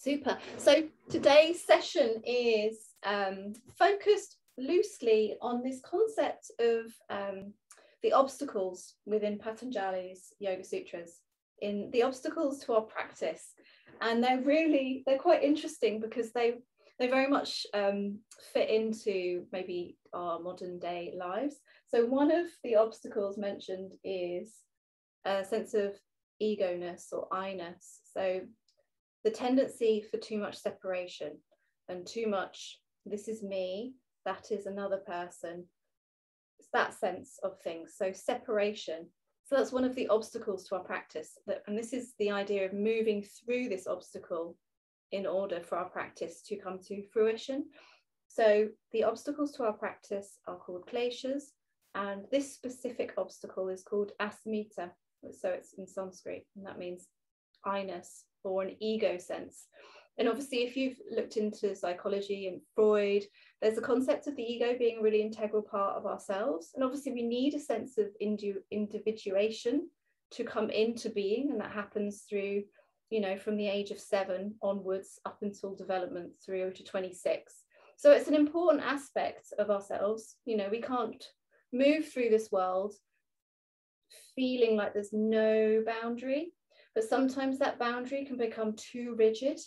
Super. So today's session is focused loosely on this concept of the obstacles within Patanjali's Yoga Sutras, in the obstacles to our practice. And they're quite interesting because they very much fit into maybe our modern day lives. So one of the obstacles mentioned is a sense of ego-ness or I-ness. So the tendency for too much separation and too much, this is me, that is another person. It's that sense of things. So separation. So that's one of the obstacles to our practice. And this is the idea of moving through this obstacle in order for our practice to come to fruition. So the obstacles to our practice are called KLESAS, and this specific obstacle is called Asmita. So it's in Sanskrit, and that means I-ness, or an ego sense. And obviously, if you've looked into psychology and Freud, there's a concept of the ego being a really integral part of ourselves. And obviously, we need a sense of individuation to come into being. And that happens through, from the age of 7 onwards up until development through to 26. So it's an important aspect of ourselves. We can't move through this world feeling like there's no boundary. But sometimes that boundary can become too rigid.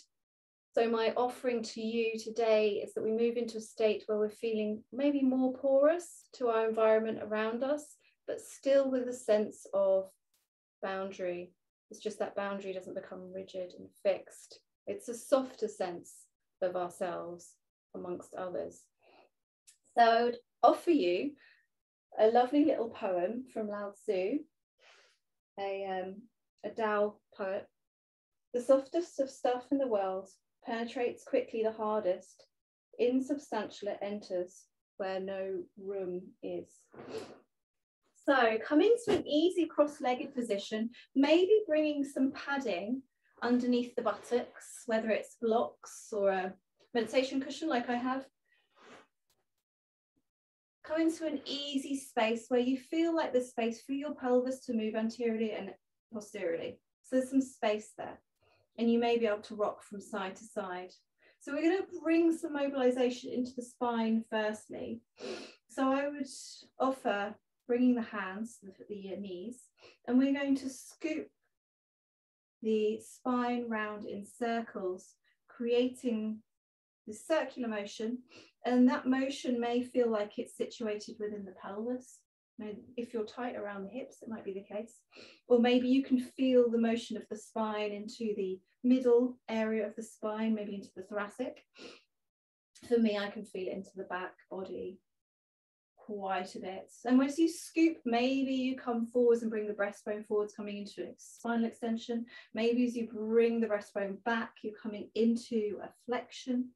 So my offering to you today is that we move into a state where we're feeling maybe more porous to our environment around us, but still with a sense of boundary. It's just that boundary doesn't become rigid and fixed. It's a softer sense of ourselves amongst others. So I would offer you a lovely little poem from Lao Tzu, a Tao poet. The softest of stuff in the world penetrates quickly the hardest. Insubstantial it enters where no room is. So coming to an easy cross-legged position, maybe bringing some padding underneath the buttocks, whether it's blocks or a meditation cushion like I have. Come into an easy space where you feel like there's space for your pelvis to move anteriorly and posteriorly. So there's some space there, and you may be able to rock from side to side. So we're going to bring some mobilization into the spine firstly. So I would offer bringing the hands to the knees, and we're going to scoop the spine round in circles, creating the circular motion, and that motion may feel like it's situated within the pelvis. If you're tight around the hips, it might be the case. Or maybe you can feel the motion of the spine into the middle area of the spine, maybe into the thoracic. For me, I can feel it into the back body quite a bit. And once you scoop, maybe you come forwards and bring the breastbone forwards, coming into a spinal extension. Maybe as you bring the breastbone back, you're coming into a flexion.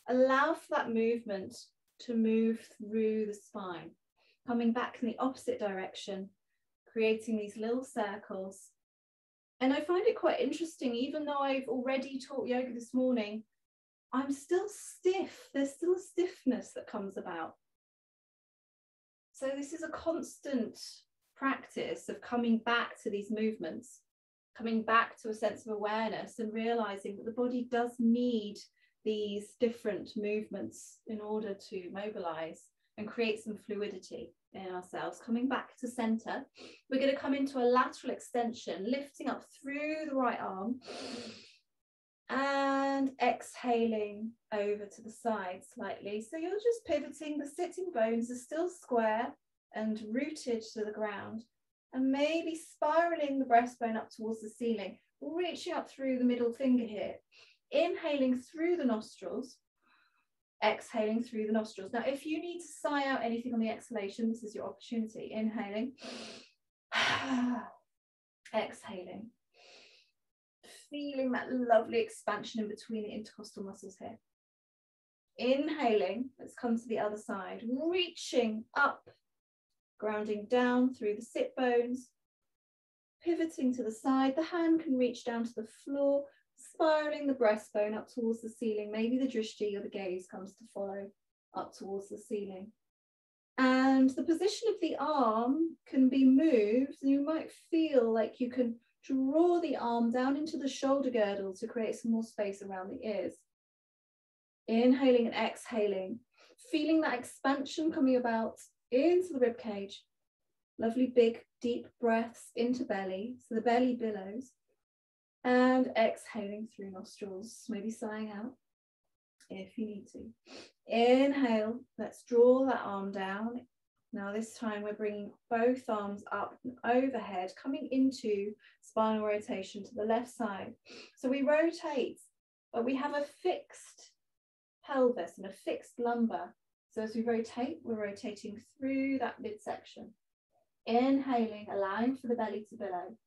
Allow for that movement to move through the spine, coming back in the opposite direction, creating these little circles. And I find it quite interesting, even though I've already taught yoga this morning, I'm still stiff. There's still a stiffness that comes about. So this is a constant practice of coming back to these movements, coming back to a sense of awareness and realizing that the body does need these different movements in order to mobilize and create some fluidity in ourselves. Coming back to center, we're going to come into a lateral extension, lifting up through the right arm and exhaling over to the side slightly. So you're just pivoting. The sitting bones are still square and rooted to the ground, and maybe spiraling the breastbone up towards the ceiling, reaching up through the middle finger here, inhaling through the nostrils, exhaling through the nostrils. Now, if you need to sigh out anything on the exhalation, this is your opportunity. Inhaling, exhaling, feeling that lovely expansion in between the intercostal muscles here. Inhaling, let's come to the other side, reaching up, grounding down through the sit bones, pivoting to the side. The hand can reach down to the floor, spiraling the breastbone up towards the ceiling. Maybe the drishti or the gaze comes to follow up towards the ceiling. And the position of the arm can be moved, and you might feel like you can Draw the arm down into the shoulder girdle to create some more space around the ears. Inhaling and exhaling, feeling that expansion coming about into the rib cage. Lovely big deep breaths into belly, so the belly billows. And exhaling through nostrils, maybe sighing out if you need to. Inhale, let's draw that arm down. Now this time we're bringing both arms up and overhead, coming into spinal rotation to the left side. So we rotate, but we have a fixed pelvis and a fixed lumbar. So as we rotate, we're rotating through that midsection. Inhaling, allowing for the belly to billow.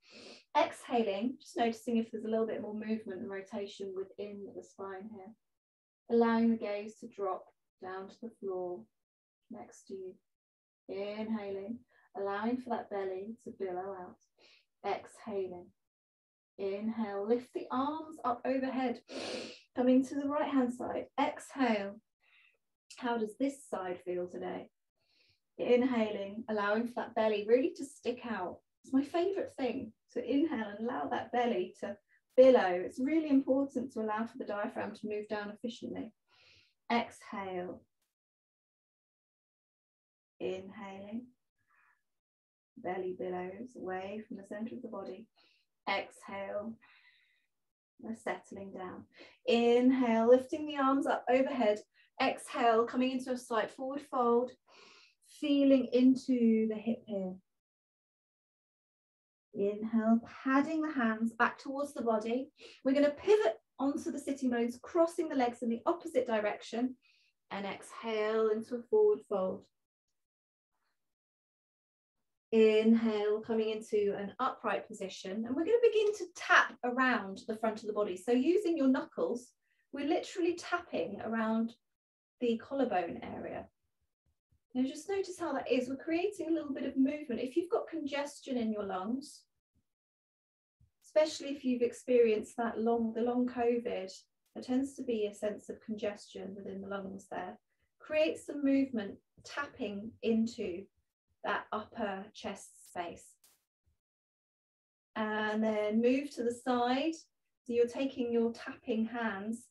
Exhaling, just noticing if there's a little bit more movement and rotation within the spine here. Allowing the gaze to drop down to the floor next to you. Inhaling, allowing for that belly to billow out. Exhaling. Inhale, lift the arms up overhead. Coming to the right hand side. Exhale. How does this side feel today? Inhaling, allowing for that belly really to stick out. It's my favourite thing, to inhale and allow that belly to billow. It's really important to allow for the diaphragm to move down efficiently. Exhale. Inhaling. Belly billows away from the centre of the body. Exhale. We're settling down. Inhale, lifting the arms up overhead. Exhale, coming into a slight forward fold. Feeling into the hip here. Inhale, padding the hands back towards the body. We're going to pivot onto the sitting bones, crossing the legs in the opposite direction, and exhale into a forward fold. Inhale, coming into an upright position, and we're going to begin to tap around the front of the body. So using your knuckles, we're literally tapping around the collarbone area. Now just notice how that is. We're creating a little bit of movement. If you've got congestion in your lungs, especially if you've experienced the long COVID, there tends to be a sense of congestion within the lungs there. Create some movement, tapping into that upper chest space. And then move to the side. So you're taking your tapping hands.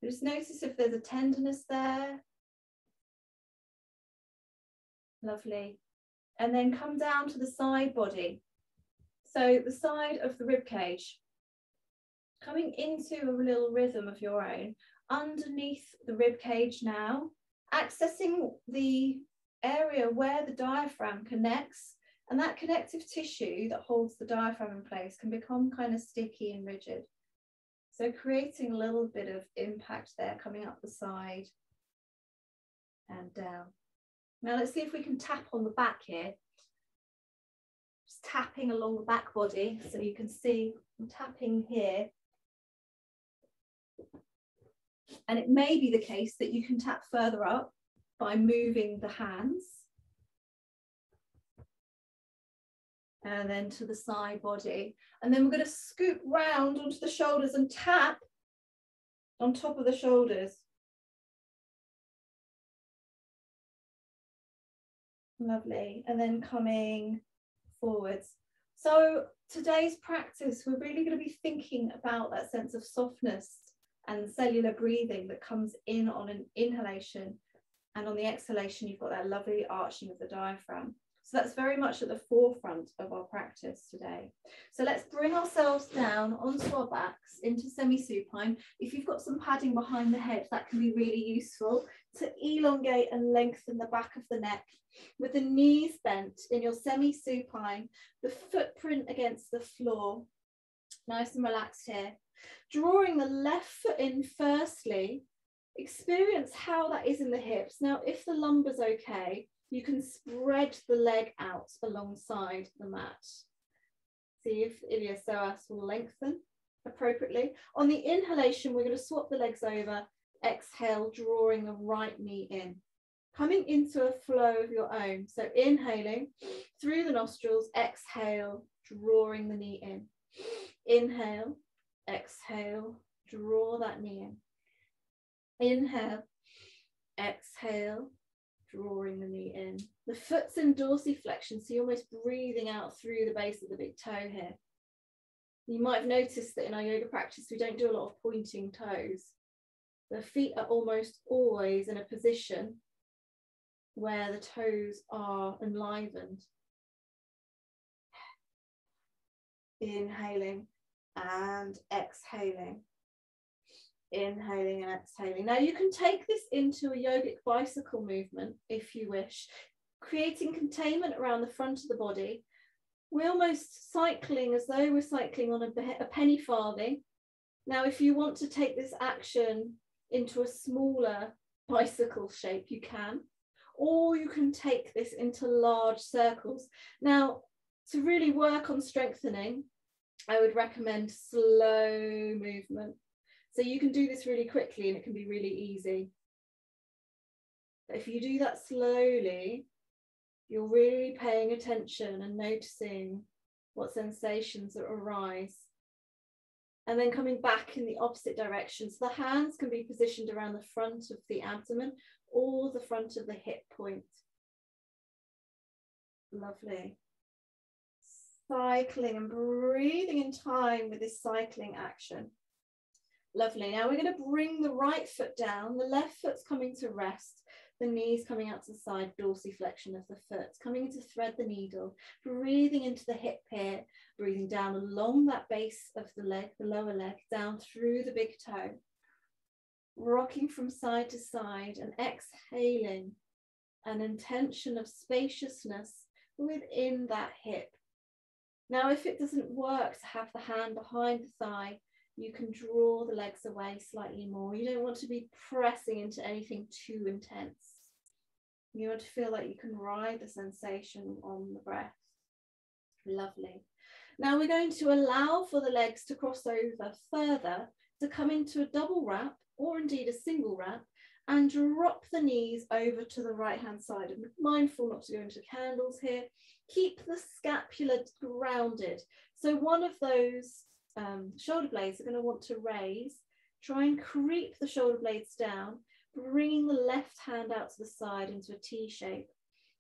Just notice if there's a tenderness there. Lovely. And then come down to the side body. So the side of the rib cage. Coming into a little rhythm of your own. Underneath the rib cage now. Accessing the area where the diaphragm connects. And that connective tissue that holds the diaphragm in place can become kind of sticky and rigid. So creating a little bit of impact there, coming up the side and down. Now let's see if we can tap on the back here. Just tapping along the back body, so you can see I'm tapping here. And it may be the case that you can tap further up by moving the hands. And then to the side body. And then we're going to scoop round onto the shoulders and tap on top of the shoulders. Lovely. And then coming forwards. So today's practice, we're really going to be thinking about that sense of softness and cellular breathing that comes in on an inhalation. And on the exhalation, you've got that lovely arching of the diaphragm. So that's very much at the forefront of our practice today. So let's bring ourselves down onto our backs into semi-supine. If you've got some padding behind the head, that can be really useful to elongate and lengthen the back of the neck. With the knees bent in your semi-supine, the footprint against the floor. Nice and relaxed here. Drawing the left foot in firstly. Experience how that is in the hips. Now, if the lumbar's okay, you can spread the leg out alongside the mat. See if iliopsoas will lengthen appropriately. On the inhalation, we're going to swap the legs over. Exhale, drawing the right knee in. Coming into a flow of your own. So inhaling through the nostrils, exhale, drawing the knee in. Inhale, exhale, draw that knee in. Inhale, exhale, drawing the knee in. The foot's in dorsiflexion, so you're almost breathing out through the base of the big toe here. You might have noticed that in our yoga practice, we don't do a lot of pointing toes. The feet are almost always in a position where the toes are enlivened. Inhaling and exhaling. Inhaling and exhaling. Now you can take this into a yogic bicycle movement if you wish, creating containment around the front of the body. We're almost cycling as though we're cycling on a penny farthing. Now, if you want to take this action into a smaller bicycle shape, you can, or you can take this into large circles. Now, to really work on strengthening, I would recommend slow movement. So you can do this really quickly and it can be really easy. But if you do that slowly, you're really paying attention and noticing what sensations arise. And then coming back in the opposite direction. So the hands can be positioned around the front of the abdomen or the front of the hip point. Lovely. Cycling and breathing in time with this cycling action. Lovely. Now we're going to bring the right foot down. The left foot's coming to rest. The knees coming out to the side, dorsiflexion of the foot, coming to thread the needle, breathing into the hip here, breathing down along that base of the leg, the lower leg, down through the big toe, rocking from side to side and exhaling an intention of spaciousness within that hip. Now, if it doesn't work to have the hand behind the thigh, you can draw the legs away slightly more. You don't want to be pressing into anything too intense. You want to feel like you can ride the sensation on the breath. Lovely. Now we're going to allow for the legs to cross over further, to come into a double wrap or indeed a single wrap, and drop the knees over to the right hand side. And mindful not to go into candles here. Keep the scapula grounded. So one of those shoulder blades are going to want to raise. Try and creep the shoulder blades down, bringing the left hand out to the side into a T shape.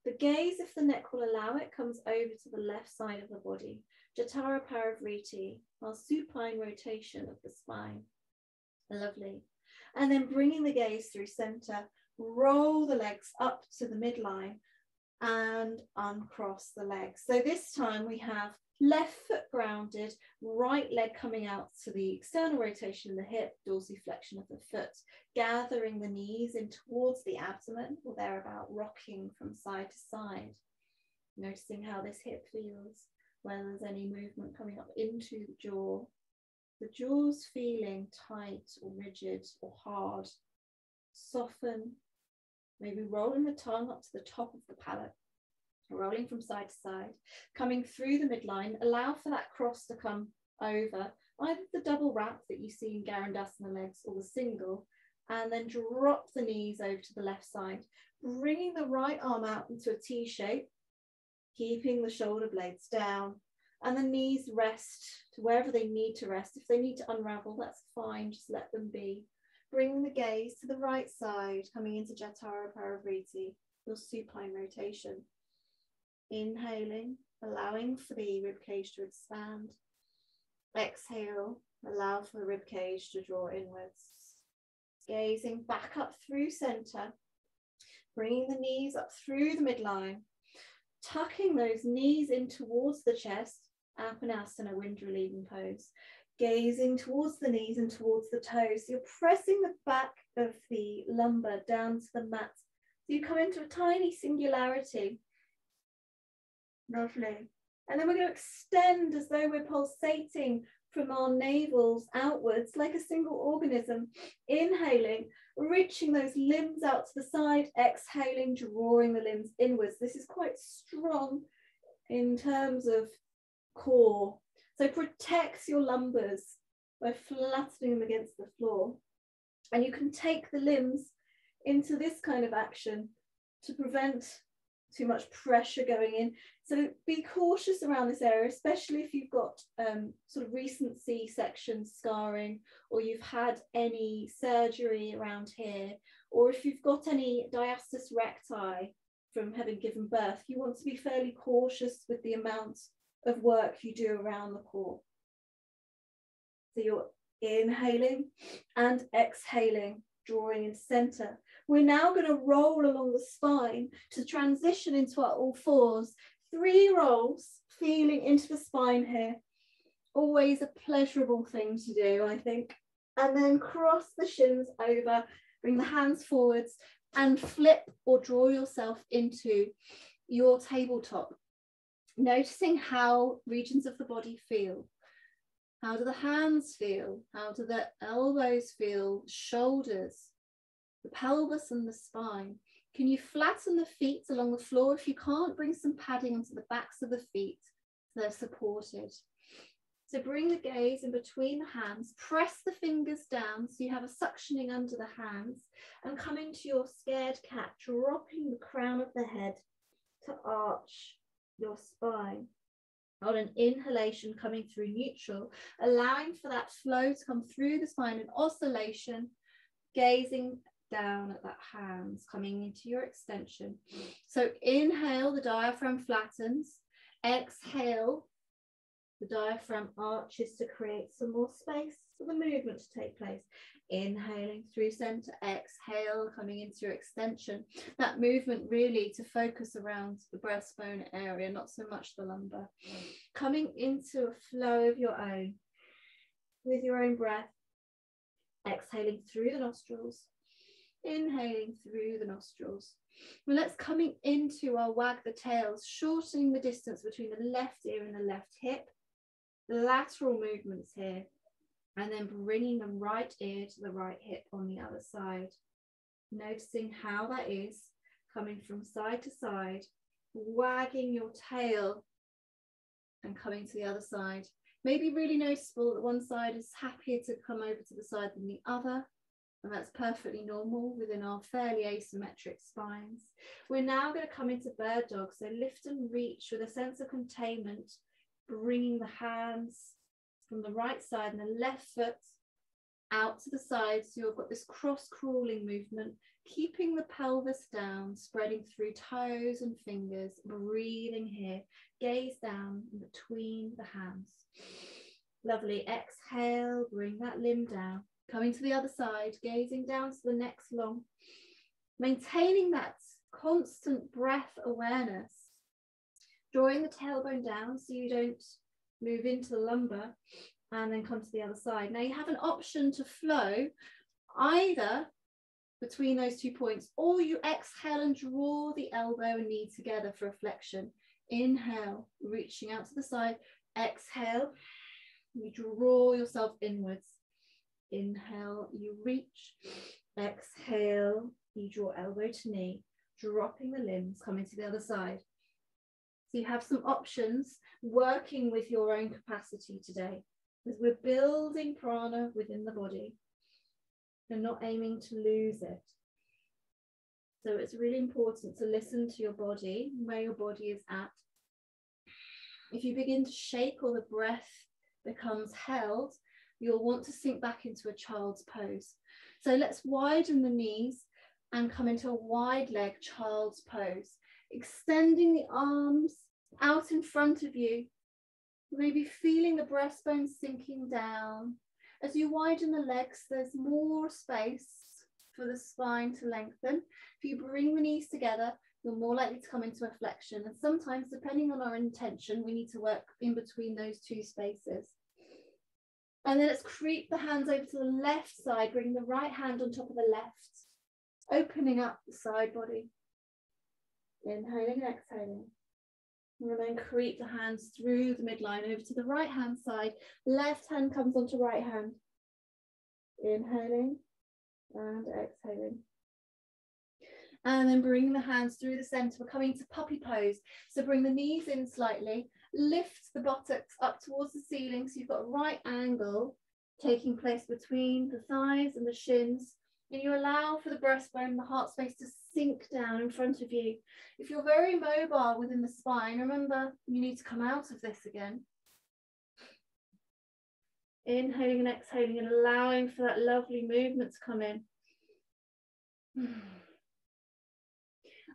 The gaze, if the neck will allow it, comes over to the left side of the body. Jatara Parivriti, while supine rotation of the spine. Lovely. And then bringing the gaze through center, roll the legs up to the midline and uncross the legs. So this time we have left foot grounded, right leg coming out to the external rotation in the hip, dorsiflexion of the foot, gathering the knees in towards the abdomen or thereabout, rocking from side to side. Noticing how this hip feels, whether there's any movement coming up into the jaw. The jaw's feeling tight or rigid or hard. Soften, maybe rolling the tongue up to the top of the palate. Rolling from side to side, coming through the midline, allow for that cross to come over, either the double wrap that you see in Garandasana legs or the single, and then drop the knees over to the left side, bringing the right arm out into a T shape, keeping the shoulder blades down, and the knees rest to wherever they need to rest. If they need to unravel, that's fine, just let them be. Bring the gaze to the right side, coming into Jatara Parivriti, your supine rotation. Inhaling, allowing for the ribcage to expand. Exhale, allow for the ribcage to draw inwards. Gazing back up through center, bringing the knees up through the midline, tucking those knees in towards the chest, Apanasana, wind relieving pose. Gazing towards the knees and towards the toes. So you're pressing the back of the lumbar down to the mat. So you come into a tiny singularity. Lovely. And then we're going to extend as though we're pulsating from our navels outwards like a single organism. Inhaling, reaching those limbs out to the side. Exhaling, drawing the limbs inwards. This is quite strong in terms of core. So protect your lumbars by flattening them against the floor. And you can take the limbs into this kind of action to prevent too much pressure going in. So be cautious around this area, especially if you've got sort of recent C-section scarring, or you've had any surgery around here, or if you've got any diastasis recti from having given birth. You want to be fairly cautious with the amount of work you do around the core. So you're inhaling and exhaling, drawing into center. We're now going to roll along the spine to transition into our all fours. 3 rolls, feeling into the spine here. Always a pleasurable thing to do, I think. And then cross the shins over, bring the hands forwards and flip or draw yourself into your tabletop. Noticing how regions of the body feel. How do the hands feel? How do the elbows feel? Shoulders, the pelvis and the spine. Can you flatten the feet along the floor? If you can't, bring some padding onto the backs of the feet so they're supported. So bring the gaze in between the hands, press the fingers down so you have a suctioning under the hands, and come into your scared cat, dropping the crown of the head to arch your spine. On an inhalation, coming through neutral, allowing for that flow to come through the spine, an oscillation, gazing down at that hands, coming into your extension. So inhale, the diaphragm flattens. Exhale, the diaphragm arches to create some more space for the movement to take place. Inhaling through center, exhale, coming into your extension. That movement really to focus around the breastbone area, not so much the lumbar. Coming into a flow of your own with your own breath. Exhaling through the nostrils, inhaling through the nostrils. Well, let's coming into our wag the tails, shortening the distance between the left ear and the left hip. Lateral movements here. And then bringing the right ear to the right hip on the other side. Noticing how that is, coming from side to side, wagging your tail and coming to the other side. Maybe really noticeable that one side is happier to come over to the side than the other. And that's perfectly normal within our fairly asymmetric spines. We're now going to come into bird dog. So lift and reach with a sense of containment, bringing the hands from the right side and the left foot out to the side. So you've got this cross crawling movement, keeping the pelvis down, spreading through toes and fingers, breathing here, gaze down in between the hands. Lovely. Exhale, bring that limb down, coming to the other side, gazing down to the next long, maintaining that constant breath awareness, drawing the tailbone down so you don't move into the lumbar, and then come to the other side. Now you have an option to flow either between those 2 points, or you exhale and draw the elbow and knee together for a flexion. Inhale, reaching out to the side. Exhale, you draw yourself inwards. Inhale, you reach. Exhale, you draw elbow to knee, dropping the limbs, coming to the other side. So you have some options, working with your own capacity today, as we're building prana within the body and not aiming to lose it. So it's really important to listen to your body, where your body is at. If you begin to shake or the breath becomes held, you'll want to sink back into a child's pose. So let's widen the knees and come into a wide leg child's pose. Extending the arms out in front of you, maybe feeling the breastbone sinking down. As you widen the legs, there's more space for the spine to lengthen. If you bring the knees together, you're more likely to come into a flexion. And sometimes, depending on our intention, we need to work in between those 2 spaces. And then let's creep the hands over to the left side, bring the right hand on top of the left, opening up the side body. Inhaling and exhaling. And then creep the hands through the midline over to the right hand side. Left hand comes onto right hand. Inhaling and exhaling. And then bring the hands through the center. We're coming to puppy pose. So bring the knees in slightly. Lift the buttocks up towards the ceiling. So you've got a right angle taking place between the thighs and the shins. And you allow for the breastbone and the heart space to sink down in front of you. If you're very mobile within the spine, remember you need to come out of this again. Inhaling and exhaling and allowing for that lovely movement to come in. And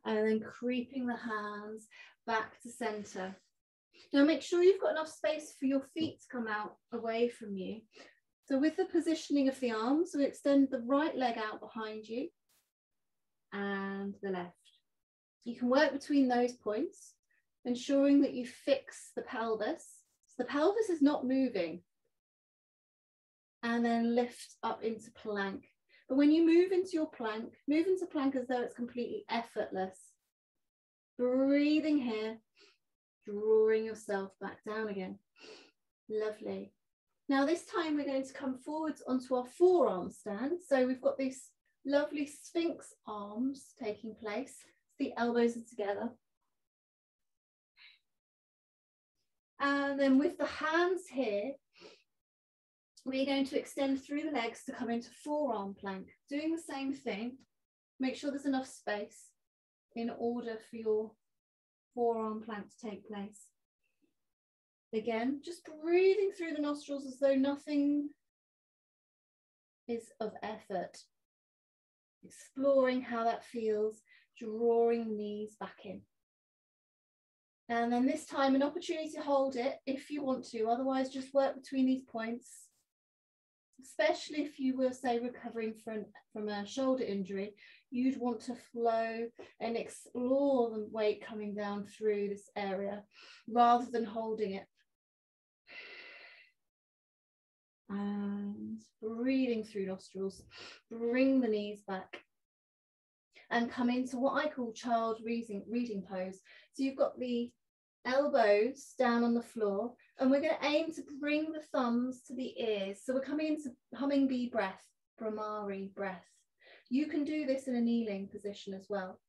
then creeping the hands back to center. Now make sure you've got enough space for your feet to come out away from you. So with the positioning of the arms, we extend the right leg out behind you and the left. You can work between those points, ensuring that you fix the pelvis. So the pelvis is not moving. And then lift up into plank. But when you move into your plank, move into plank as though it's completely effortless. Breathing here, drawing yourself back down again. Lovely. Now this time we're going to come forwards onto our forearm stand. So we've got these lovely Sphinx arms taking place. The elbows are together. And then with the hands here, we're going to extend through the legs to come into forearm plank. Doing the same thing. Make sure there's enough space in order for your forearm plank to take place. Again, just breathing through the nostrils as though nothing is of effort. Exploring how that feels, drawing the knees back in. And then this time, an opportunity to hold it if you want to, otherwise just work between these points. Especially if you were, say, recovering from a shoulder injury, you'd want to flow and explore the weight coming down through this area rather than holding it. And breathing through nostrils, bring the knees back and come into what I call child reading pose. So you've got the elbows down on the floor, and we're going to aim to bring the thumbs to the ears. So we're coming into hummingbee breath, Brahmari breath. You can do this in a kneeling position as well.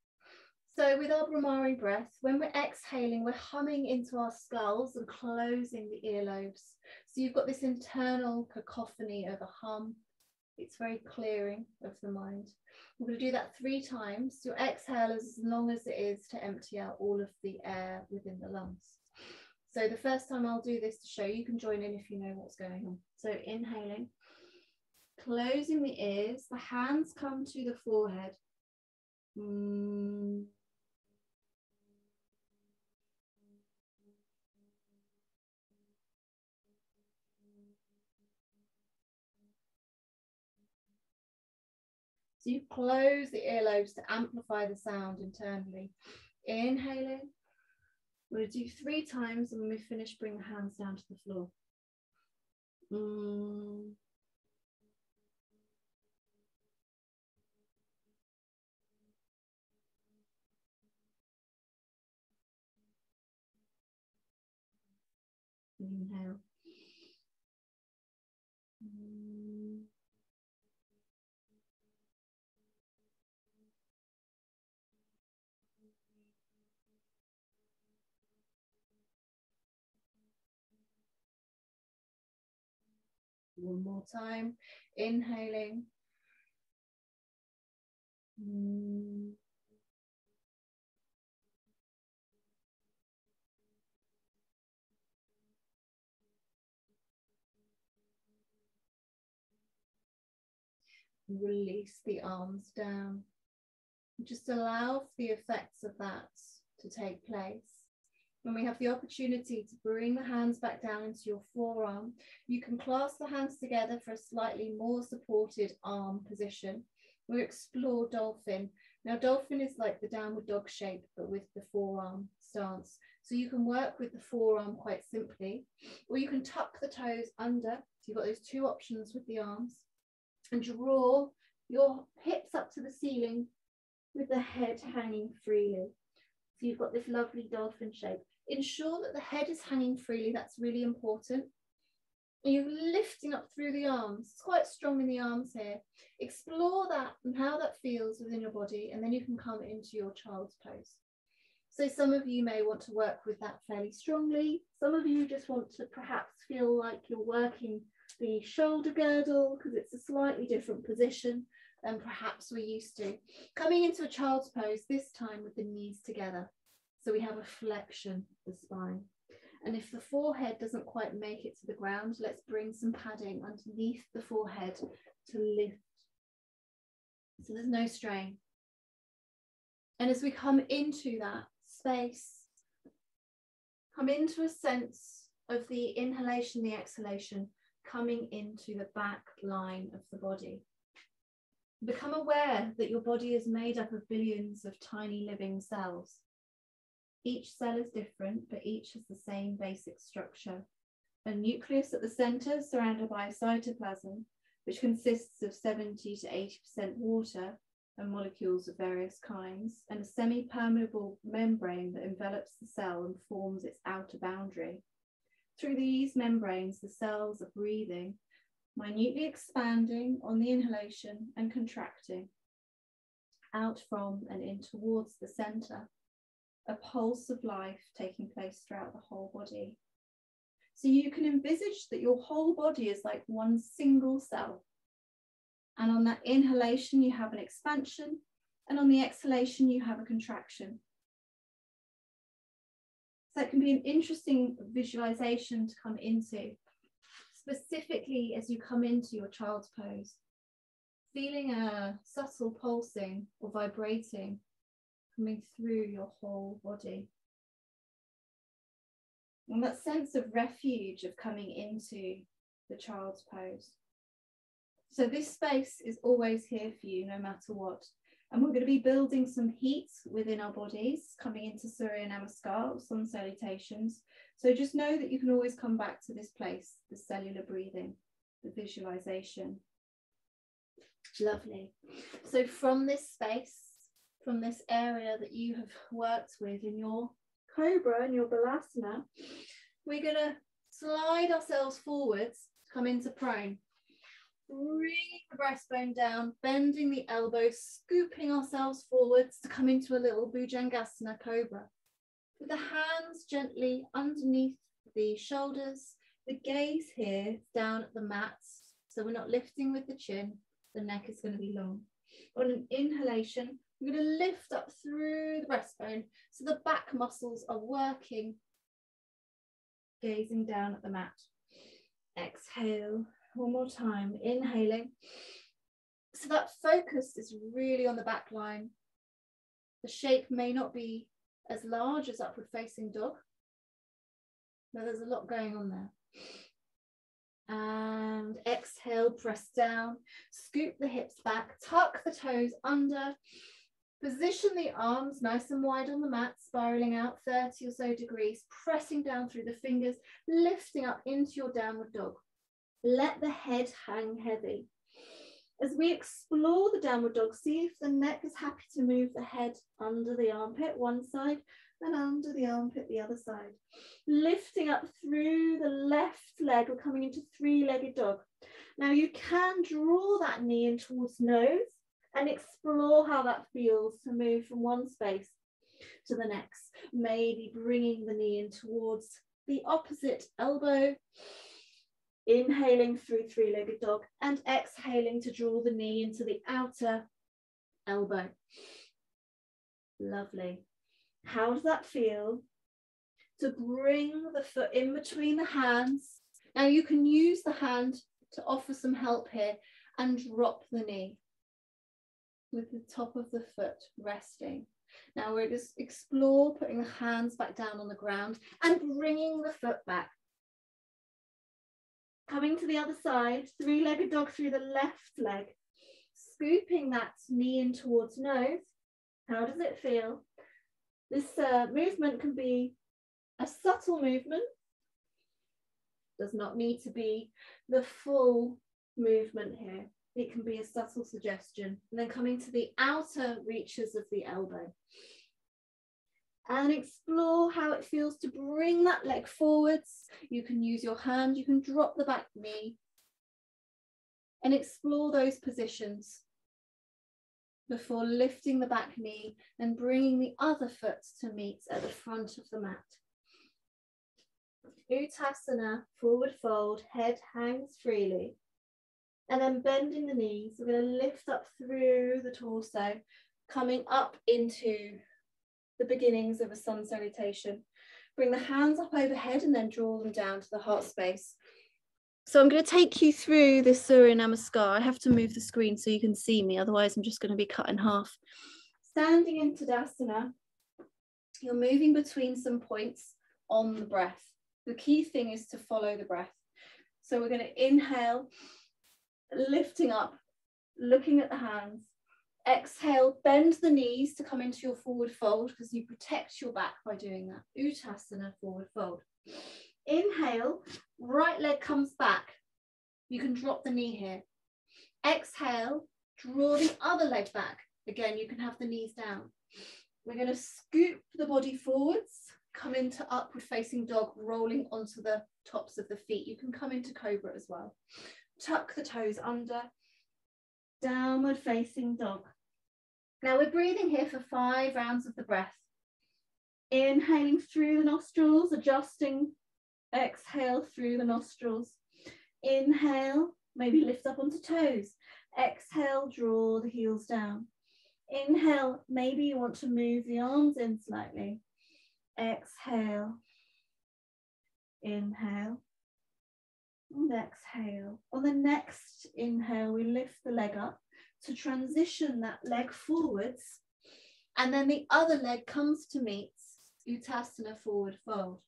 So with our Brahmari breath, when we're exhaling, we're humming into our skulls and closing the earlobes. So you've got this internal cacophony of a hum. It's very clearing of the mind. We're going to do that 3 times. Your exhale is as long as it is to empty out all of the air within the lungs. So the first time I'll do this to show you can join in if you know what's going on. So inhaling, closing the ears, the hands come to the forehead. So you close the earlobes to amplify the sound internally. Inhaling. We're going to do 3 times, and when we finish, bring the hands down to the floor. Inhale. One more time, inhaling. Release the arms down. Just allow for the effects of that to take place. When we have the opportunity to bring the hands back down into your forearm, you can clasp the hands together for a slightly more supported arm position. We'll explore dolphin. Now, dolphin is like the downward dog shape, but with the forearm stance. So you can work with the forearm quite simply, or you can tuck the toes under. So you've got those 2 options with the arms, and draw your hips up to the ceiling with the head hanging freely. So you've got this lovely dolphin shape. Ensure that the head is hanging freely. That's really important. And you're lifting up through the arms. It's quite strong in the arms here. Explore that and how that feels within your body, and then you can come into your child's pose. So some of you may want to work with that fairly strongly. Some of you just want to perhaps feel like you're working the shoulder girdle because it's a slightly different position than perhaps we're used to. Coming into a child's pose, this time with the knees together. So we have a flexion of the spine. And if the forehead doesn't quite make it to the ground, let's bring some padding underneath the forehead to lift. So there's no strain. And as we come into that space, come into a sense of the inhalation, the exhalation, coming into the back line of the body. Become aware that your body is made up of billions of tiny living cells. Each cell is different, but each has the same basic structure. A nucleus at the center surrounded by a cytoplasm, which consists of 70 to 80% water and molecules of various kinds, and a semi-permeable membrane that envelops the cell and forms its outer boundary. Through these membranes, the cells are breathing, minutely expanding on the inhalation and contracting out from and in towards the center, a pulse of life taking place throughout the whole body. So you can envisage that your whole body is like one single cell. And on that inhalation, you have an expansion, and on the exhalation, you have a contraction. So it can be an interesting visualization to come into, specifically as you come into your child's pose, feeling a subtle pulsing or vibrating coming through your whole body. And that sense of refuge of coming into the child's pose. So this space is always here for you, no matter what. And we're going to be building some heat within our bodies, coming into Surya Namaskar, sun salutations. So just know that you can always come back to this place, the cellular breathing, the visualization. Lovely. So from this space, from this area that you have worked with in your Cobra and your Balasana, we're going to slide ourselves forwards, come into prone. Bring the breastbone down, bending the elbows, scooping ourselves forwards to come into a little Bhujangasana Cobra. With the hands gently underneath the shoulders, the gaze here down at the mat, so we're not lifting with the chin, the neck is going to be long. On an inhalation, we're going to lift up through the breastbone so the back muscles are working, gazing down at the mat. Exhale. One more time, inhaling. So that focus is really on the back line. The shape may not be as large as upward facing dog, but there's a lot going on there. And exhale, press down, scoop the hips back, tuck the toes under, position the arms nice and wide on the mat, spiraling out 30 or so degrees, pressing down through the fingers, lifting up into your downward dog. Let the head hang heavy. As we explore the downward dog, see if the neck is happy to move the head under the armpit one side and under the armpit the other side. Lifting up through the left leg, we're coming into three-legged dog. Now you can draw that knee in towards nose and explore how that feels to move from one space to the next. Maybe bringing the knee in towards the opposite elbow. Inhaling through three-legged dog and exhaling to draw the knee into the outer elbow. Lovely. How does that feel? To bring the foot in between the hands. Now you can use the hand to offer some help here and drop the knee with the top of the foot resting. Now we're just explore putting the hands back down on the ground and bringing the foot back. Coming to the other side, three-legged dog through the left leg, scooping that knee in towards nose. How does it feel? This movement can be a subtle movement. Does not need to be the full movement here. It can be a subtle suggestion. And then coming to the outer reaches of the elbow. And explore how it feels to bring that leg forwards. You can use your hand, you can drop the back knee and explore those positions before lifting the back knee and bringing the other foot to meet at the front of the mat. Uttasana, forward fold, head hangs freely. And then bending the knees, we're going to lift up through the torso, coming up into the beginnings of a sun salutation. Bring the hands up overhead and then draw them down to the heart space. So I'm going to take you through this Surya Namaskar. I have to move the screen so you can see me, otherwise I'm just going to be cut in half. Standing in Tadasana, you're moving between some points on the breath. The key thing is to follow the breath. So we're going to inhale, lifting up, looking at the hands. Exhale, bend the knees to come into your forward fold because you protect your back by doing that. Uttasana, forward fold. Inhale, right leg comes back. You can drop the knee here. Exhale, draw the other leg back. Again, you can have the knees down. We're going to scoop the body forwards, come into upward facing dog, rolling onto the tops of the feet. You can come into cobra as well. Tuck the toes under, downward facing dog. Now we're breathing here for 5 rounds of the breath. Inhaling through the nostrils, adjusting. Exhale through the nostrils. Inhale, maybe lift up onto toes. Exhale, draw the heels down. Inhale, maybe you want to move the arms in slightly. Exhale. Inhale. And exhale. On the next inhale, we lift the leg up to transition that leg forwards. And then the other leg comes to meet Uttasana, forward fold.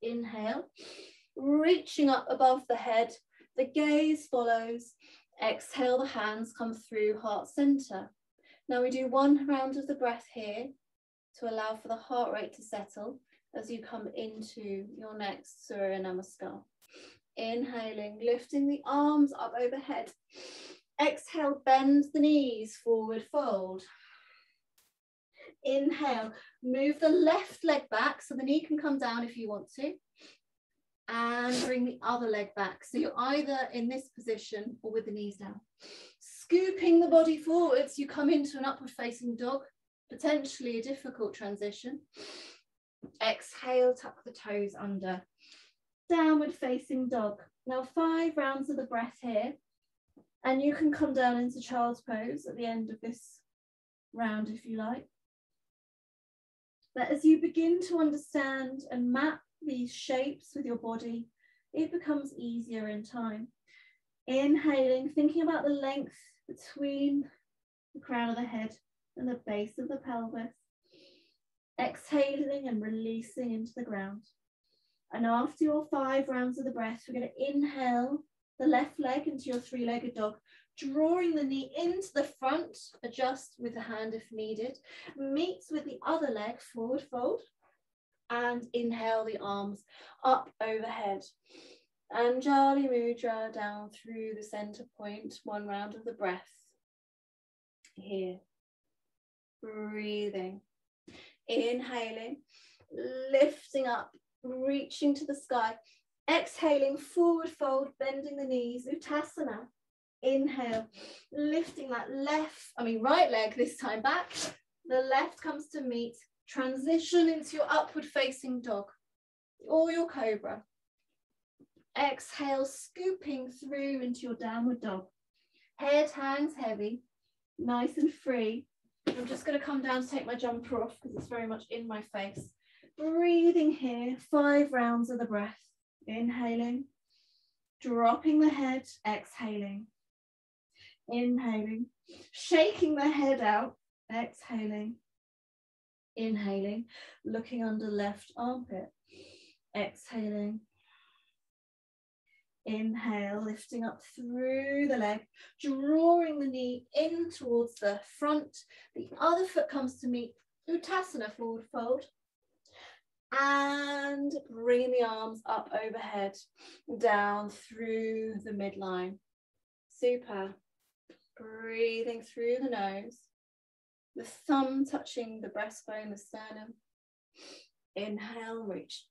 Inhale, reaching up above the head. The gaze follows. Exhale, the hands come through heart center. Now we do 1 round of the breath here to allow for the heart rate to settle as you come into your next Surya Namaskar. Inhaling, lifting the arms up overhead. Exhale, bend the knees, forward fold. Inhale, move the left leg back so the knee can come down if you want to. And bring the other leg back. So you're either in this position or with the knees down. Scooping the body forwards, you come into an upward facing dog, potentially a difficult transition. Exhale, tuck the toes under. Downward facing dog. Now 5 rounds of the breath here. And you can come down into child's pose at the end of this round if you like. But as you begin to understand and map these shapes with your body, it becomes easier in time. Inhaling, thinking about the length between the crown of the head and the base of the pelvis. Exhaling and releasing into the ground. And after your 5 rounds of the breath, we're going to inhale the left leg into your 3-legged dog, drawing the knee into the front, adjust with the hand if needed, meets with the other leg, forward fold, and inhale the arms up overhead. Anjali Mudra down through the center point, 1 round of the breath. Here, breathing, inhaling, lifting up, reaching to the sky. Exhaling, forward fold, bending the knees, Uttasana. Inhale, lifting that right leg this time back. The left comes to meet. Transition into your upward facing dog or your cobra. Exhale, scooping through into your downward dog. Head hangs heavy, nice and free. I'm just going to come down to take my jumper off because it's very much in my face. Breathing here, 5 rounds of the breath. Inhaling, dropping the head, exhaling. Inhaling, shaking the head out, exhaling. Inhaling, looking under left armpit, exhaling. Inhale, lifting up through the leg, drawing the knee in towards the front. The other foot comes to meet, Uttasana, forward fold. And bringing the arms up overhead, down through the midline. Super. Breathing through the nose. The thumb touching the breastbone, the sternum. Inhale, reach.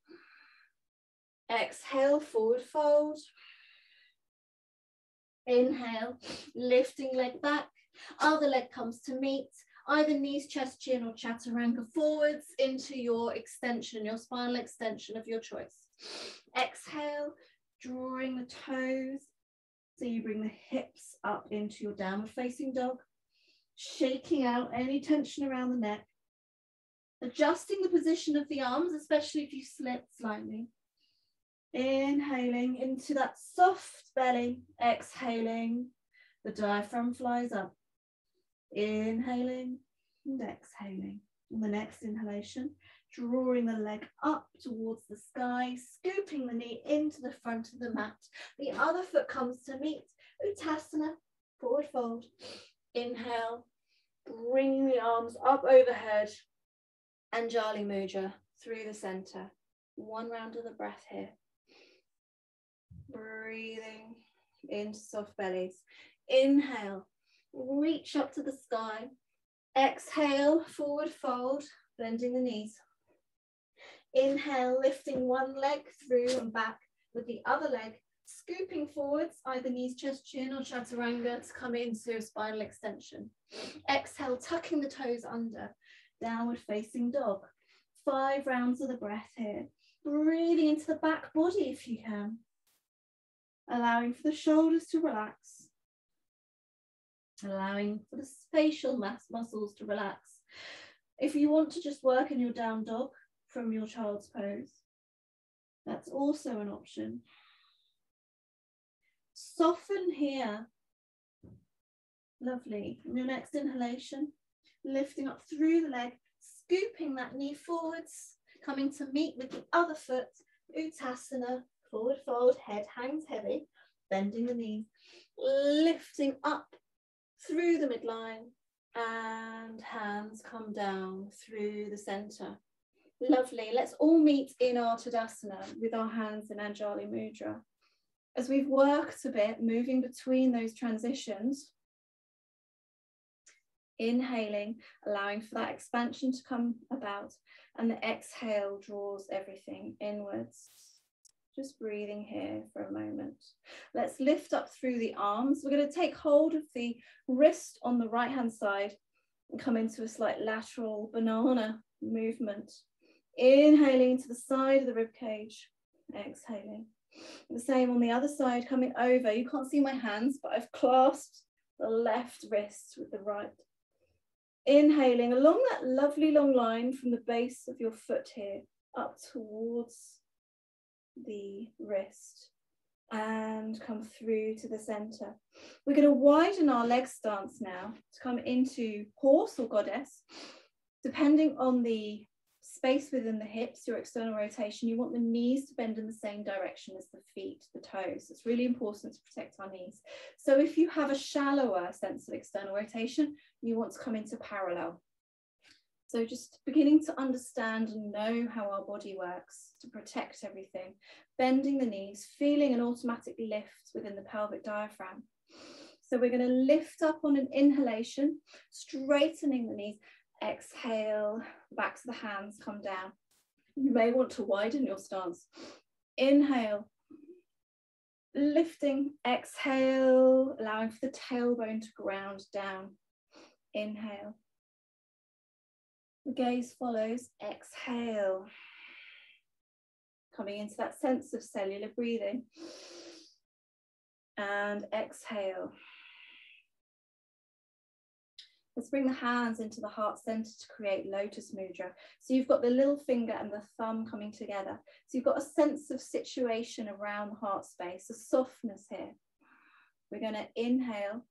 Exhale, forward fold. Inhale, lifting leg back. Other leg comes to meet. Either knees, chest, chin, or chaturanga forwards into your extension, your spinal extension of your choice. Exhale, drawing the toes. So you bring the hips up into your downward facing dog. Shaking out any tension around the neck. Adjusting the position of the arms, especially if you slip slightly. Inhaling into that soft belly. Exhaling, the diaphragm flies up. Inhaling and exhaling. On the next inhalation, drawing the leg up towards the sky, scooping the knee into the front of the mat. The other foot comes to meet, Uttasana, forward fold. Inhale, bringing the arms up overhead, Anjali Mudra through the center. One round of the breath here. Breathing into soft bellies. Inhale, reach up to the sky. Exhale, forward fold, bending the knees. Inhale, lifting one leg through and back with the other leg, scooping forwards, either knees, chest, chin, or chaturanga to come into a spinal extension. Exhale, tucking the toes under, downward facing dog. 5 rounds of the breath here. Breathing into the back body if you can. Allowing for the shoulders to relax. Allowing for the facial muscles to relax. If you want to just work in your down dog from your child's pose, that's also an option. Soften here. Lovely. On your next inhalation, lifting up through the leg, scooping that knee forwards, coming to meet with the other foot, Uttasana, forward fold, head hangs heavy, bending the knees, lifting up through the midline, and hands come down through the center. Lovely. Let's all meet in our Tadasana with our hands in Anjali Mudra. As we've worked a bit, moving between those transitions, inhaling, allowing for that expansion to come about, and the exhale draws everything inwards. Just breathing here for a moment. Let's lift up through the arms. We're going to take hold of the wrist on the right hand side and come into a slight lateral banana movement. Inhaling to the side of the rib cage, exhaling. The same on the other side, coming over. You can't see my hands, but I've clasped the left wrist with the right. Inhaling along that lovely long line from the base of your foot here, up towards the wrist, and come through to the center. We're going to widen our leg stance now to come into horse or goddess. Depending on the space within the hips, your external rotation, you want the knees to bend in the same direction as the feet, the toes. It's really important to protect our knees. So if you have a shallower sense of external rotation, you want to come into parallel. So just beginning to understand and know how our body works to protect everything. Bending the knees, feeling an automatic lift within the pelvic diaphragm. So we're going to lift up on an inhalation, straightening the knees. Exhale, back to the hands, come down. You may want to widen your stance. Inhale, lifting, exhale, allowing for the tailbone to ground down. Inhale. The gaze follows, exhale. Coming into that sense of cellular breathing. And exhale. Let's bring the hands into the heart center to create lotus mudra. So you've got the little finger and the thumb coming together. So you've got a sense of situation around the heart space, a softness here. We're going to inhale,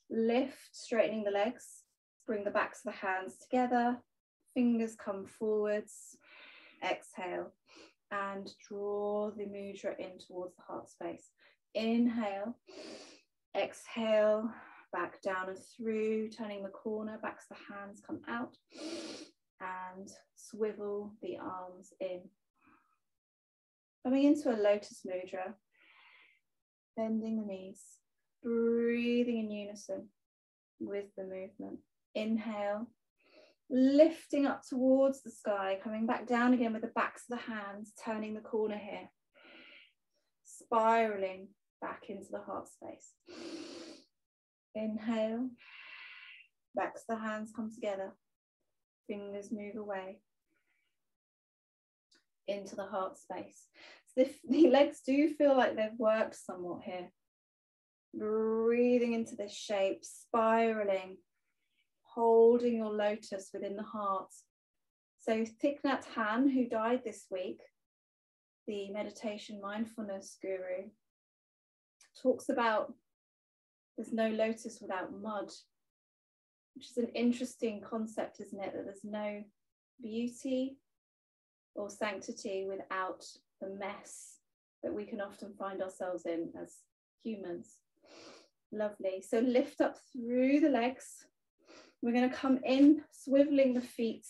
lift, straightening the legs, bring the backs of the hands together, fingers come forwards, exhale, and draw the mudra in towards the heart space. Inhale, exhale, back down and through, turning the corner, back to the hands, come out, and swivel the arms in. Coming into a lotus mudra, bending the knees, breathing in unison with the movement. Inhale, lifting up towards the sky, coming back down again with the backs of the hands, turning the corner here, spiraling back into the heart space. Inhale, backs of the hands come together, fingers move away into the heart space. So the legs do feel like they've worked somewhat here. Breathing into this shape, spiraling, holding your lotus within the heart. So Thich Nhat Hanh, who died this week, the meditation mindfulness guru, talks about there's no lotus without mud, which is an interesting concept, isn't it? That there's no beauty or sanctity without the mess that we can often find ourselves in as humans. Lovely. So lift up through the legs. We're going to come in, swiveling the feet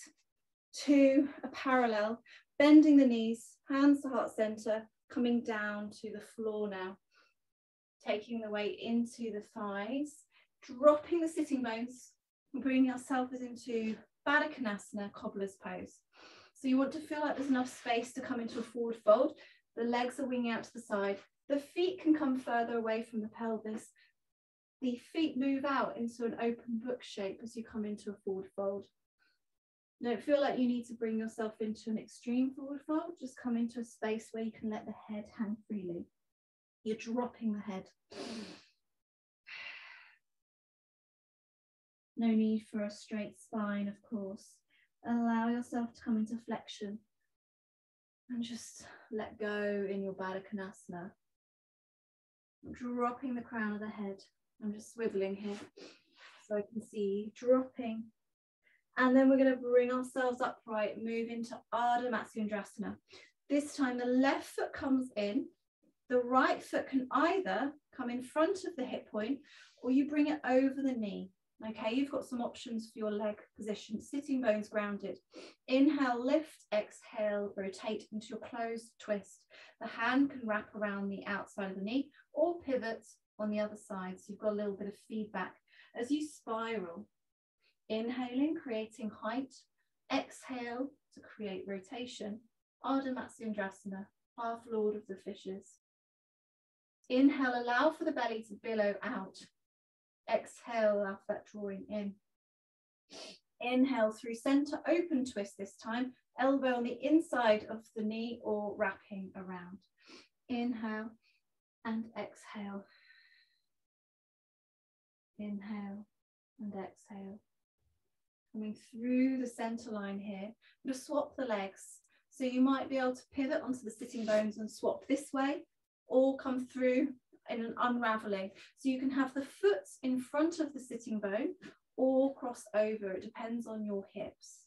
to a parallel, bending the knees, hands to heart center, coming down to the floor now. Taking the weight into the thighs, dropping the sitting bones, and bringing ourselves into Baddha Konasana, cobbler's pose. So you want to feel like there's enough space to come into a forward fold. The legs are winging out to the side. The feet can come further away from the pelvis. The feet move out into an open book shape as you come into a forward fold. Don't feel like you need to bring yourself into an extreme forward fold. Just come into a space where you can let the head hang freely. You're dropping the head. No need for a straight spine, of course. Allow yourself to come into flexion and just let go in your Baddha Konasana. Dropping the crown of the head. I'm just swiveling here so I can see dropping. And then we're going to bring ourselves upright, move into Ardha Matsyendrasana. This time the left foot comes in. The right foot can either come in front of the hip point or you bring it over the knee. Okay, you've got some options for your leg position. Sitting bones grounded. Inhale, lift, exhale, rotate into your closed twist. The hand can wrap around the outside of the knee or pivot on the other side. So you've got a little bit of feedback as you spiral. Inhaling, creating height. Exhale to create rotation. Ardha Matsyendrasana, half Lord of the Fishes. Inhale, allow for the belly to billow out. Exhale, allow for that drawing in. Inhale through center, open twist this time. Elbow on the inside of the knee or wrapping around. Inhale and exhale. Inhale and exhale. Coming through the center line here. I'm going to swap the legs. So you might be able to pivot onto the sitting bones and swap this way, or come through in an unraveling. So you can have the foot in front of the sitting bone or cross over. It depends on your hips.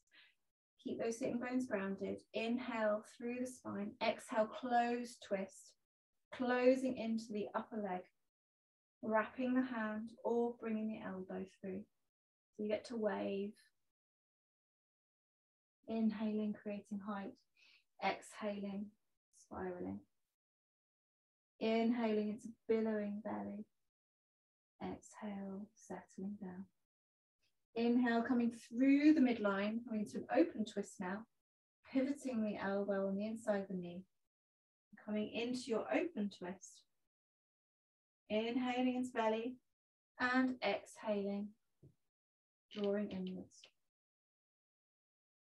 Keep those sitting bones grounded. Inhale through the spine. Exhale, close twist. Closing into the upper leg. Wrapping the hand or bringing the elbow through. So you get to wave. Inhaling, creating height. Exhaling, spiraling. Inhaling into billowing belly. Exhale, settling down. Inhale, coming through the midline, coming into an open twist now. Pivoting the elbow on the inside of the knee. Coming into your open twist. Inhaling into belly and exhaling, drawing inwards.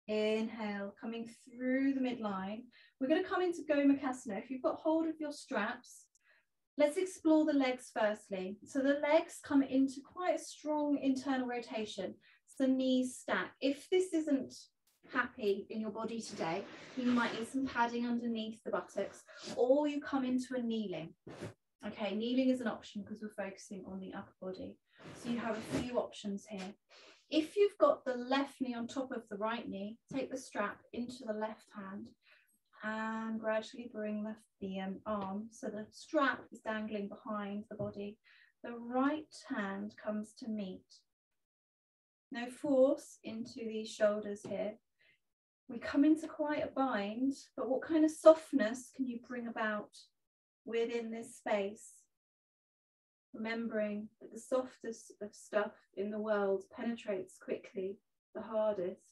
Inhale, coming through the midline. We're going to come into Gomukhasana. If you've got hold of your straps, let's explore the legs firstly. So the legs come into quite a strong internal rotation. So the knees stack. If this isn't happy in your body today, you might need some padding underneath the buttocks, or you come into a kneeling. Okay, kneeling is an option because we're focusing on the upper body. So you have a few options here. If you've got the left knee on top of the right knee, take the strap into the left hand and gradually bring the arm so the strap is dangling behind the body. The right hand comes to meet. No force into these shoulders here. We come into quite a bind, but what kind of softness can you bring about within this space? Remembering that the softest of stuff in the world penetrates quickly, the hardest,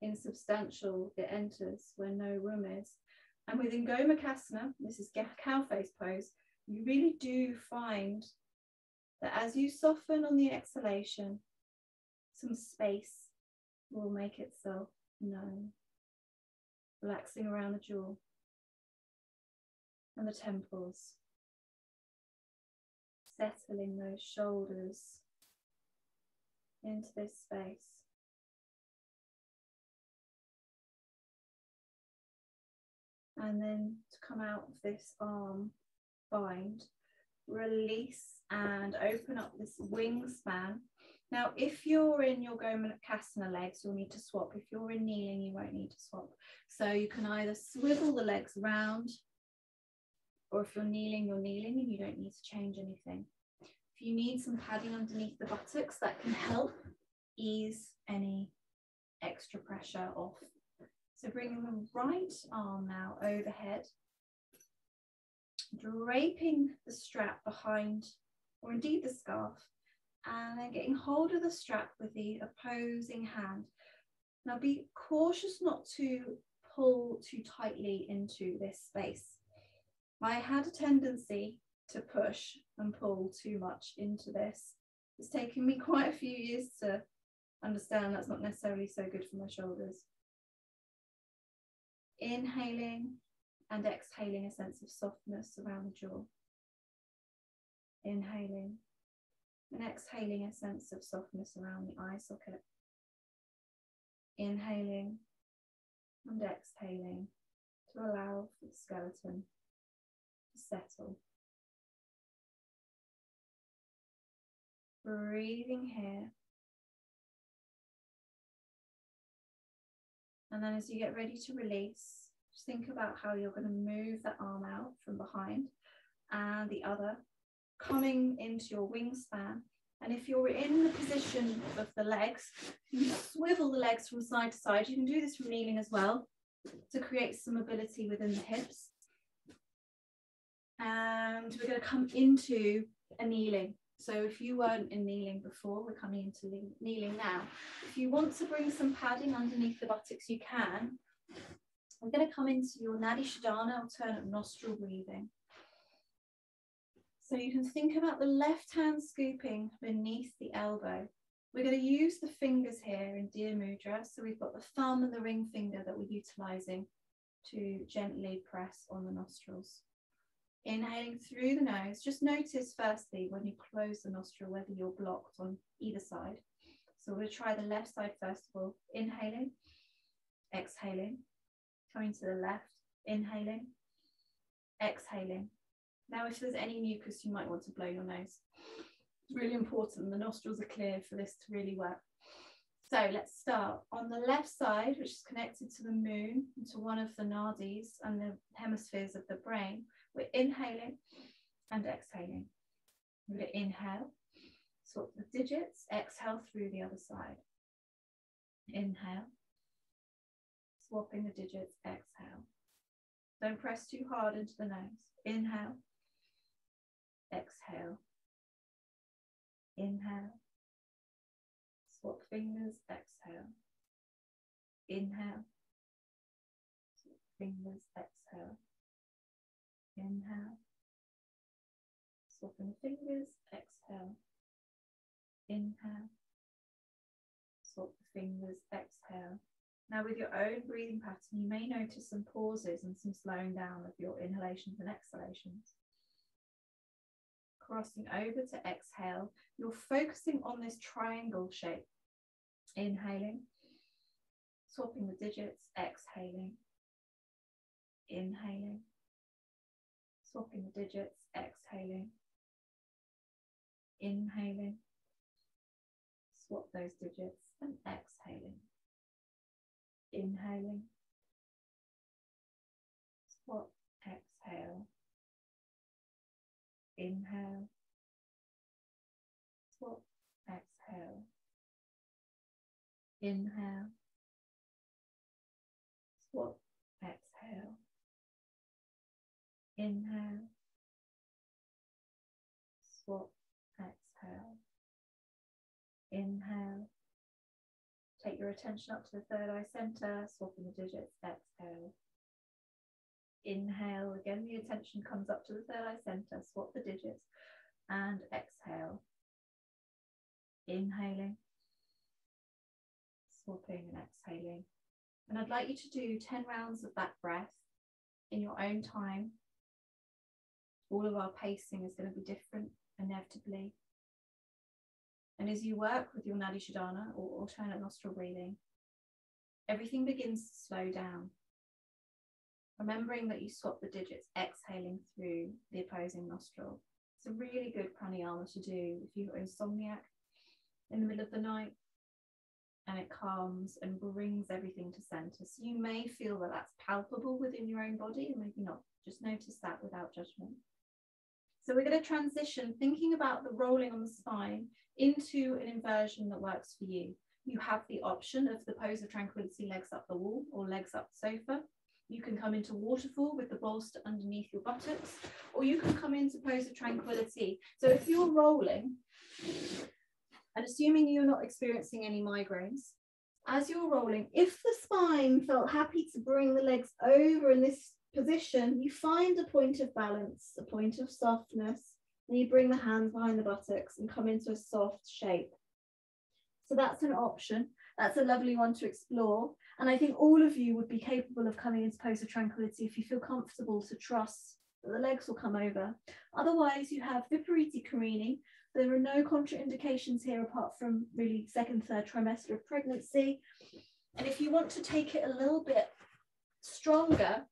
insubstantial, it enters where no room is. And within Gomukhasana, this is cow face pose, you really do find that as you soften on the exhalation, some space will make itself known, relaxing around the jaw and the temples. Settling those shoulders into this space. And then to come out of this arm bind, release and open up this wingspan. Now, if you're in your Gomukhasana legs, you'll need to swap. If you're in kneeling, you won't need to swap. So you can either swivel the legs round, or if you're kneeling and you don't need to change anything. If you need some padding underneath the buttocks, that can help ease any extra pressure off. So bringing the right arm now overhead, draping the strap behind, or indeed the scarf, and then getting hold of the strap with the opposing hand. Now be cautious not to pull too tightly into this space. I had a tendency to push and pull too much into this. It's taken me quite a few years to understand that's not necessarily so good for my shoulders. Inhaling and exhaling a sense of softness around the jaw. Inhaling and exhaling a sense of softness around the eye socket. Inhaling and exhaling to allow for the skeleton to settle. Breathing here. And then as you get ready to release, just think about how you're going to move that arm out from behind and the other coming into your wingspan. And if you're in the position of the legs, you swivel the legs from side to side. You can do this from kneeling as well to create some mobility within the hips. And we're going to come into a kneeling. So if you weren't in kneeling before, we're coming into kneeling now. If you want to bring some padding underneath the buttocks, you can. We're going to come into your Nadi Shodhana, alternate nostril breathing. So you can think about the left hand scooping beneath the elbow. We're going to use the fingers here in Diya Mudra. So we've got the thumb and the ring finger that we're utilizing to gently press on the nostrils. Inhaling through the nose. Just notice firstly when you close the nostril whether you're blocked on either side. So we're going to try the left side first of all. Inhaling, exhaling, coming to the left, inhaling, exhaling. Now if there's any mucus, you might want to blow your nose. It's really important the nostrils are clear for this to really work. So let's start on the left side, which is connected to the moon, and to one of the nadis and the hemispheres of the brain. We're inhaling and exhaling. We're going to inhale, swap the digits, exhale through the other side. Inhale, swapping the digits, exhale. Don't press too hard into the nose. Inhale, exhale, inhale, swap fingers, exhale, inhale, swap fingers, exhale, inhale, swapping the fingers, exhale, inhale, swap the fingers, exhale. Now with your own breathing pattern, you may notice some pauses and some slowing down of your inhalations and exhalations. Crossing over to exhale, you're focusing on this triangle shape. Inhaling, swapping the digits, exhaling, inhaling, swapping the digits, exhaling, inhaling, swap those digits and exhaling, inhaling, swap, exhale, inhale, swap, exhale, inhale, swap, exhale, inhale, swap, exhale, inhale. Take your attention up to the third eye center, swapping the digits, exhale. Inhale, again the attention comes up to the third eye center, swap the digits and exhale. Inhaling, swapping and exhaling. And I'd like you to do 10 rounds of that breath in your own time. All of our pacing is going to be different inevitably. And as you work with your Nadi Shodhana or alternate nostril breathing, everything begins to slow down. Remembering that you swap the digits, exhaling through the opposing nostril. It's a really good pranayama to do if you're insomniac in the middle of the night, and it calms and brings everything to center. So you may feel that that's palpable within your own body, and maybe not. Just notice that without judgment. So we're going to transition, thinking about the rolling on the spine, into an inversion that works for you. You have the option of the pose of tranquility, legs up the wall or legs up the sofa. You can come into waterfall with the bolster underneath your buttocks, or you can come into pose of tranquility. So if you're rolling, and assuming you're not experiencing any migraines, as you're rolling, if the spine felt happy to bring the legs over in this position, you find a point of balance, a point of softness, and you bring the hands behind the buttocks and come into a soft shape. So that's an option. That's a lovely one to explore. And I think all of you would be capable of coming into pose of tranquility if you feel comfortable to trust that the legs will come over. Otherwise, you have Viparita Karini. There are no contraindications here apart from really second, third trimester of pregnancy. And if you want to take it a little bit stronger,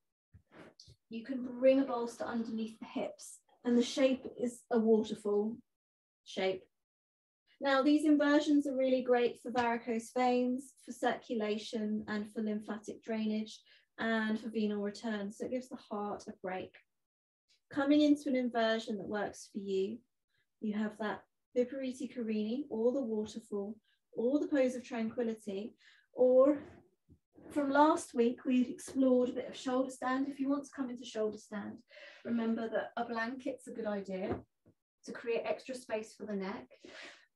you can bring a bolster underneath the hips, and the shape is a waterfall shape. Now, these inversions are really great for varicose veins, for circulation, and for lymphatic drainage, and for venal return. So it gives the heart a break. Coming into an inversion that works for you, you have that Viparita Karini, or the waterfall, or the pose of tranquility, or from last week, we explored a bit of shoulder stand. If you want to come into shoulder stand, remember that a blanket's a good idea to create extra space for the neck.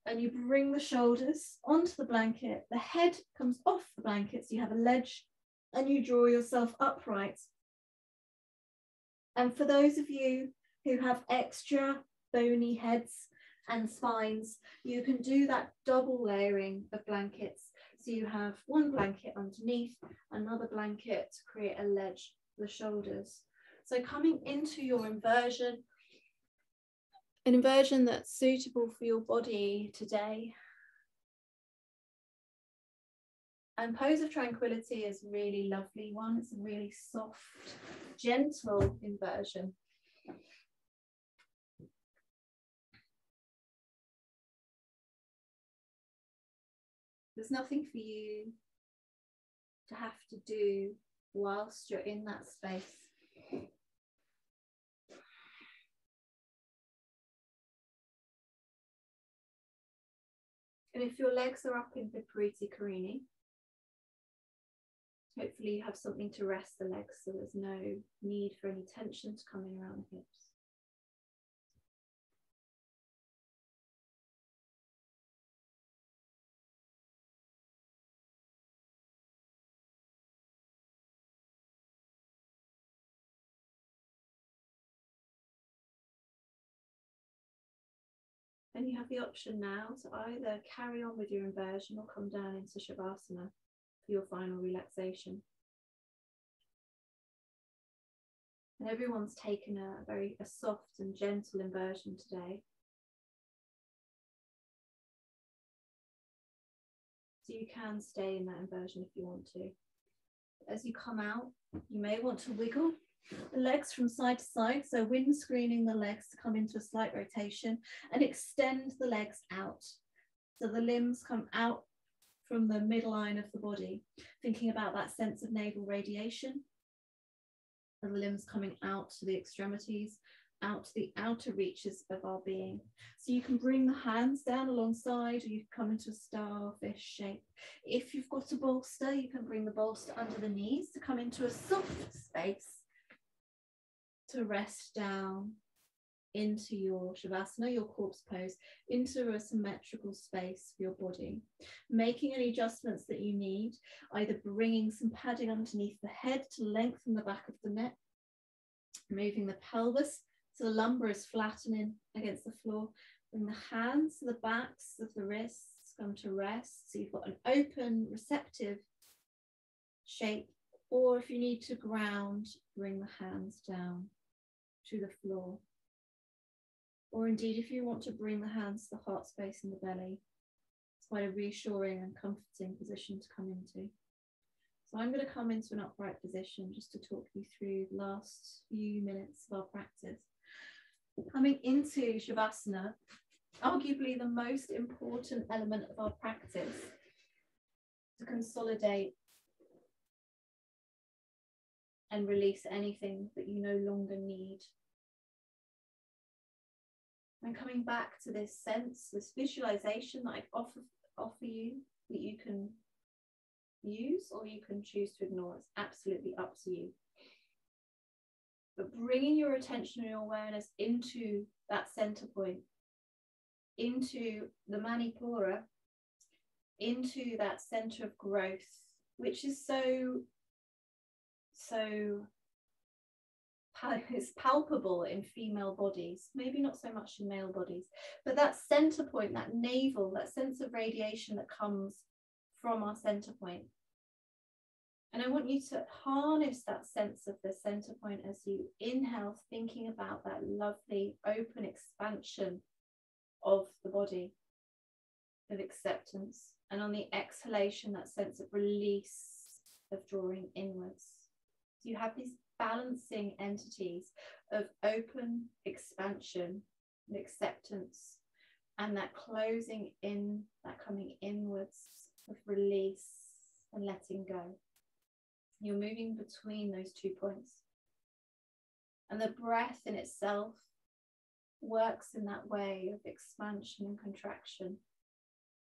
And you bring the shoulders onto the blanket. The head comes off the blanket, so you have a ledge, and you draw yourself upright. And for those of you who have extra bony heads and spines, you can do that double layering of blankets. So you have one blanket underneath, another blanket to create a ledge for the shoulders. So coming into your inversion, an inversion that's suitable for your body today. And pose of tranquility is a really lovely one. It's a really soft, gentle inversion. There's nothing for you to have to do whilst you're in that space. And if your legs are up in Viparita Karini, hopefully you have something to rest the legs, so there's no need for any tension to come in around the hips. And you have the option now to either carry on with your inversion or come down into Shavasana for your final relaxation. And everyone's taken a soft and gentle inversion today. So you can stay in that inversion if you want to. As you come out, you may want to wiggle the legs from side to side, so wind screening the legs to come into a slight rotation, and extend the legs out. So the limbs come out from the midline of the body, thinking about that sense of navel radiation, and the limbs coming out to the extremities, out to the outer reaches of our being. So you can bring the hands down alongside, or you can come into a starfish shape. If you've got a bolster, you can bring the bolster under the knees to come into a soft space to rest down into your Shavasana, your corpse pose, into a symmetrical space for your body. Making any adjustments that you need, either bringing some padding underneath the head to lengthen the back of the neck, moving the pelvis so the lumbar is flattening against the floor. Bring the hands to the backs of the wrists, come to rest. So you've got an open, receptive shape, or if you need to ground, bring the hands down to the floor. Or indeed, if you want to bring the hands to the heart space in the belly, it's quite a reassuring and comforting position to come into. So I'm going to come into an upright position just to talk you through the last few minutes of our practice. Coming into Shavasana, arguably the most important element of our practice to consolidate and release anything that you no longer need. And coming back to this sense, this visualization that I offer you, that you can use or you can choose to ignore. It's absolutely up to you. But bringing your attention and your awareness into that center point, into the Manipura, into that center of growth, which is so it's palpable in female bodies, maybe not so much in male bodies, but that center point, that navel, that sense of radiation that comes from our center point. And I want you to harness that sense of the center point as you inhale, thinking about that lovely open expansion of the body, of acceptance. And on the exhalation, that sense of release, of drawing inwards. So you have these balancing entities of open expansion and acceptance, and that closing in, that coming inwards of release and letting go. You're moving between those 2 points. And the breath in itself works in that way of expansion and contraction,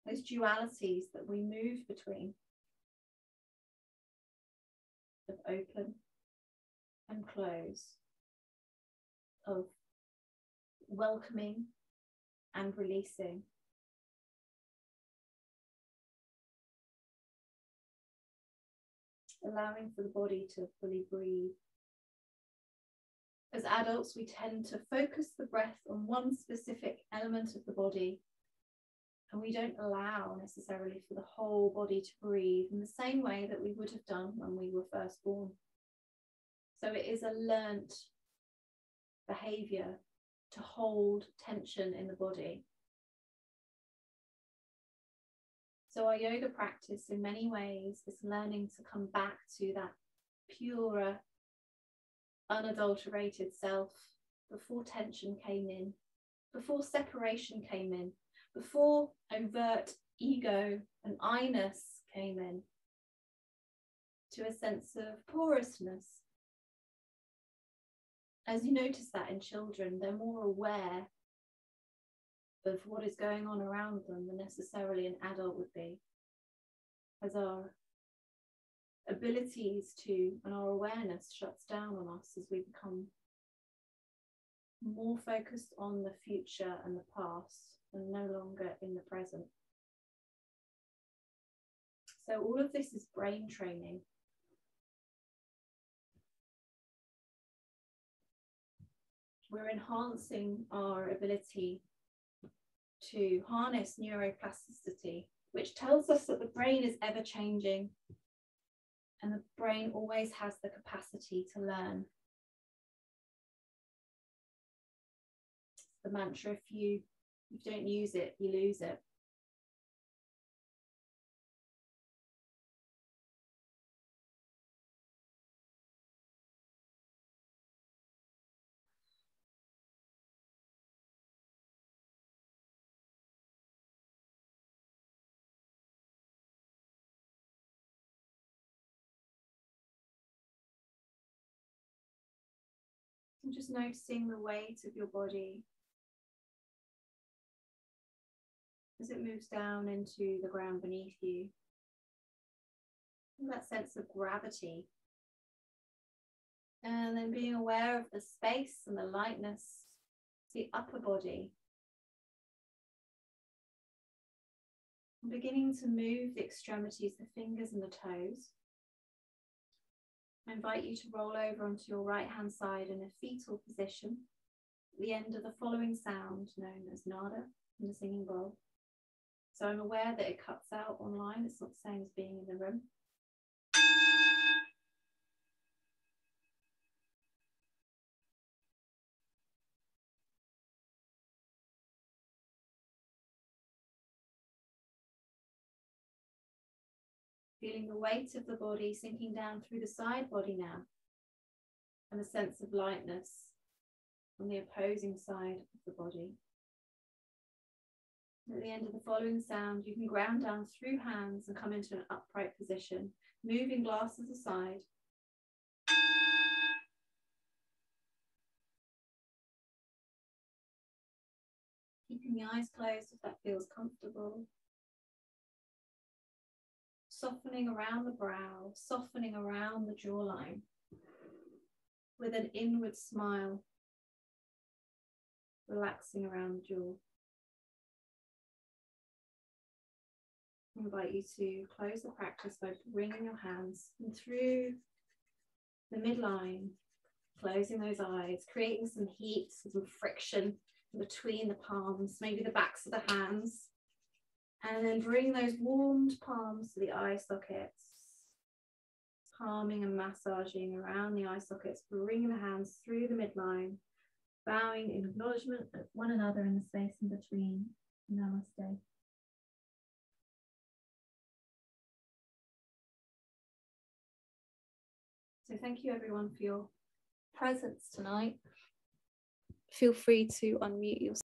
those dualities that we move between, of open and close, of welcoming and releasing. Allowing for the body to fully breathe. As adults, we tend to focus the breath on one specific element of the body, and we don't allow necessarily for the whole body to breathe in the same way that we would have done when we were first born. So it is a learnt behavior to hold tension in the body. So our yoga practice in many ways is learning to come back to that purer, unadulterated self before tension came in, before separation came in, before overt ego and I-ness came in, to a sense of porousness. As you notice that in children, they're more aware of what is going on around them than necessarily an adult would be, as our abilities to and our awareness shuts down on us as we become more focused on the future and the past and no longer in the present. So all of this is brain training. We're enhancing our ability to harness neuroplasticity, which tells us that the brain is ever changing and the brain always has the capacity to learn. The mantra, if you don't use it, you lose it. And just noticing the weight of your body as it moves down into the ground beneath you. And that sense of gravity. And then being aware of the space and the lightness, the upper body. And beginning to move the extremities, the fingers and the toes. I invite you to roll over onto your right hand side in a fetal position at the end of the following sound known as nada in the singing bowl. So I'm aware that it cuts out online. It's not the same as being in the room. Feeling the weight of the body sinking down through the side body now, and a sense of lightness on the opposing side of the body. At the end of the following sound, you can ground down through hands and come into an upright position, moving glasses aside. Keeping the eyes closed if that feels comfortable. Softening around the brow, softening around the jawline with an inward smile, relaxing around the jaw. I invite you to close the practice by bringing your hands in through the midline, closing those eyes, creating some heat, some friction between the palms, maybe the backs of the hands, and then bring those warmed palms to the eye sockets, calming and massaging around the eye sockets, bringing the hands through the midline, bowing in acknowledgement of one another in the space in between. Namaste. So thank you everyone for your presence tonight. Feel free to unmute yourself.